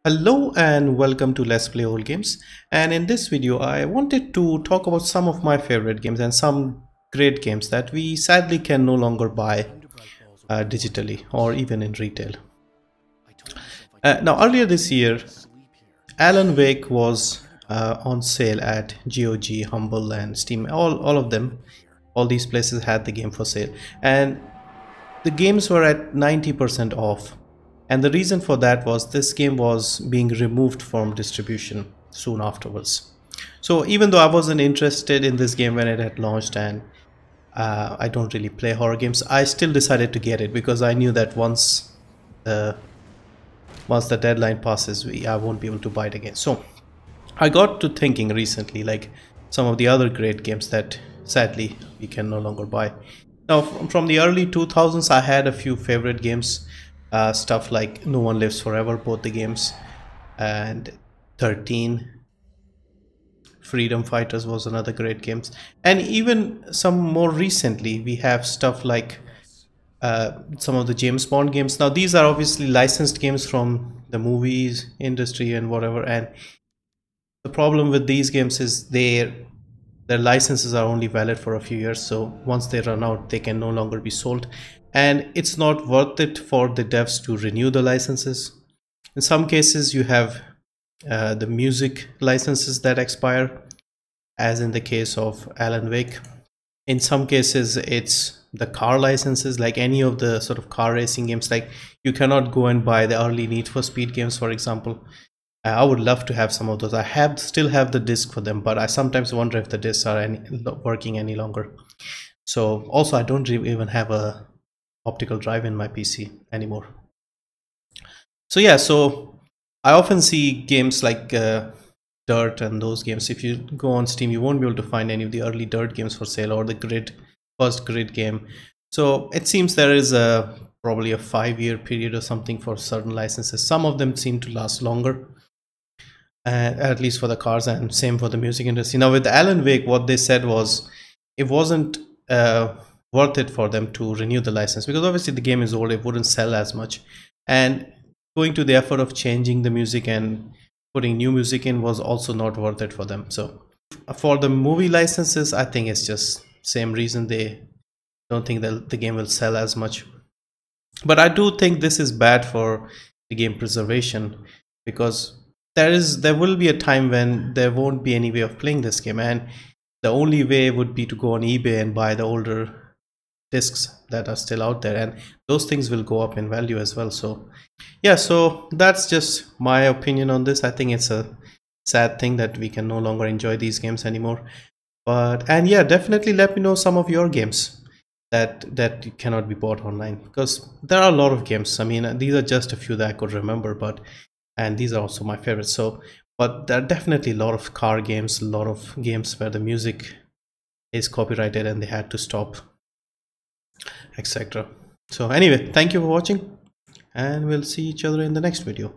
Hello and welcome to Let's Play Old Games. And in this video I wanted to talk about some of my favorite games and some great games that we sadly can no longer buy digitally or even in retail. Now earlier this year Alan Wake was on sale at GOG, Humble and Steam. All of them, all these places had the game for sale, and the games were at 90% off. And the reason for that was this game was being removed from distribution soon afterwards. So even though I wasn't interested in this game when it had launched, and I don't really play horror games, I still decided to get it because I knew that once the deadline passes, I won't be able to buy it again. So I got to thinking recently, like some of the other great games that sadly we can no longer buy. Now from the early 2000s, I had a few favorite games. Stuff like No One Lives Forever, both the games, and 13. Freedom Fighters was another great game. And even some more recently, we have stuff like some of the James Bond games. Now these are obviously licensed games from the movies industry and whatever, and the problem with these games is their licenses are only valid for a few years, so once they run out they can no longer be sold, and it's not worth it for the devs to renew the licenses. In some cases you have the music licenses that expire, as in the case of Alan Wake. In some cases it's the car licenses, like any of the sort of car racing games. Like you cannot go and buy the early Need for Speed games, for example. I would love to have some of those. I still have the disc for them, but I sometimes wonder if the discs are working any longer. So also I don't even have a optical drive in my PC anymore. So yeah, so I often see games like Dirt and those games. If you go on Steam, you won't be able to find any of the early Dirt games for sale, or the first Grid game. So it seems there is probably a 5-year period or something for certain licenses. Some of them seem to last longer, at least for the cars, and same for the music industry. Now with Alan Wake, what they said was it wasn't worth it for them to renew the license, because obviously the game is old, it wouldn't sell as much, and going to the effort of changing the music and putting new music in was also not worth it for them. So for the movie licenses, I think it's just same reason, they don't think that the game will sell as much. But I do think this is bad for the game preservation, because there will be a time when there won't be any way of playing this game, and the only way would be to go on eBay and buy the older discs that are still out there, and those things will go up in value as well. So yeah, so that's just my opinion on this. I think it's a sad thing that we can no longer enjoy these games anymore. And yeah, definitely let me know some of your games that cannot be bought online, because there are a lot of games. I mean, these are just a few that I could remember, and these are also my favorites. So but there are definitely a lot of car games, a lot of games where the music is copyrighted and they had to stop, etc. So anyway, thank you for watching, and we'll see each other in the next video.